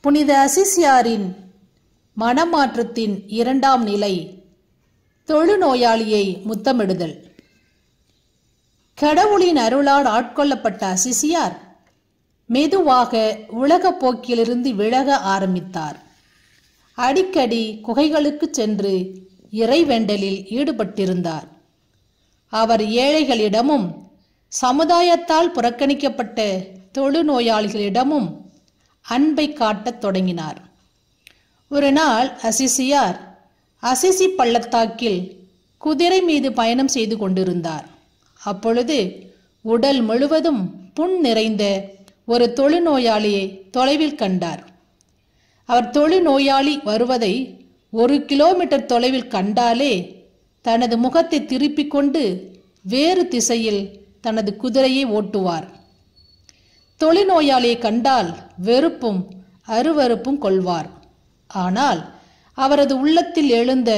புனித அசிசியாரின் மனமாற்றத்தின் இரண்டாம் நிலை, தொழுநோயாளியை முத்தமிடுதல். கடவுளின் அருளால் ஆட்கொள்ளப்பட்ட அசிசியார் மெதுவாக உலகப் போக்கிலிருந்து விலக ஆரம்பித்தார். அடிக்கடி குகைகளுக்கு சென்று இறைவேண்டலில் ஈடுபட்டிருந்தார். அவர் ஏழைகளிடமும் சமுதாயத்தால் புறக்கணிக்கப்பட்ட தொழுநோயாளிகளிடமும் அன்பை காட்டத் தொடங்கினார். ஒரு நாள் அசிசியார் அசிசி பள்ளத்தாக்கில் குதிரை மீது பயணம் செய்து கொண்டிருந்தார். அப்பொழுது உடல் முழுவதும் புண் நிறைந்த ஒரு தொழுநோயாளியை தொலைவில் கண்டார். அவர் தொழுநோயாளி வருவதை 1 கிலோமீட்டர் தொலைவில் கண்டாலே தனது முகத்தை திருப்பிக் கொண்டு வேறு திசையில் தனது குதிரையை ஓட்டுவார். தொழுநோயாளியை கண்டால் வெறுப்பும் அருவருப்பும் கொள்வார். ஆனால் அவரது உள்ளத்தில் எழுந்த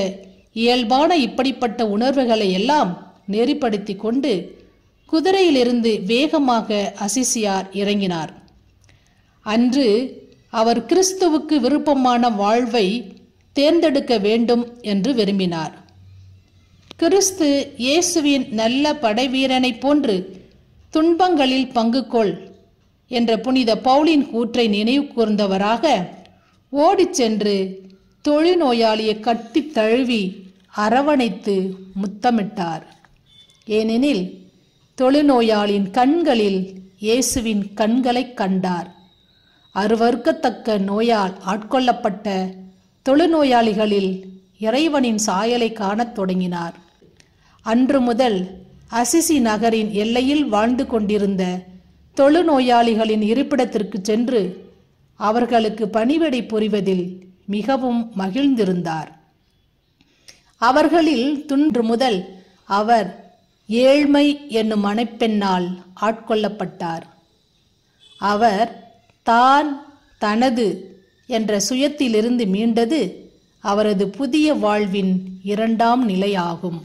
இயல்பான இப்படிப்பட்ட உணர்வுகளை எல்லாம் நெறிப்படுத்தி கொண்டு குதிரையிலிருந்து வேகமாக அசிசியார் இறங்கினார். அன்று அவர் கிறிஸ்துவுக்கு விருப்பமான வாழ்வை தேர்ந்தெடுக்க வேண்டும் என்று விரும்பினார். கிறிஸ்து இயேசுவின் நல்ல படைவீரனை போன்று துன்பங்களில் பங்கு கொள் என்ற புனித பவுலின் கூற்றை நினைவு கூர்ந்தவராக ஓடிச் சென்று தொழுநோயாளியை கட்டி தழுவி அரவணைத்து முத்தமிட்டார். ஏனெனில் தொழுநோயாளின் கண்களில் இயேசுவின் கண்களை கண்டார். அருவருக்கத்தக்க நோயால் ஆட்கொள்ளப்பட்ட தொழுநோயாளிகளில் இறைவனின் சாயலை காணத் தொடங்கினார். அன்று முதல் அசிசி நகரின் எல்லையில் வாழ்ந்து கொண்டிருந்த தொழுநோயாளிகளின் இருப்பிடத்திற்கு சென்று அவர்களுக்கு பணிவிடை புரிவதில் மிகவும் மகிழ்ந்திருந்தார். அவர்களில் துன்று முதல் அவர் ஏழ்மை என்னும் மணப்பெண்ணால் ஆட்கொள்ளப்பட்டார். அவர் தான் தனது என்ற சுயத்திலிருந்து மீண்டது அவரது புதிய வாழ்வின் இரண்டாம் நிலையாகும்.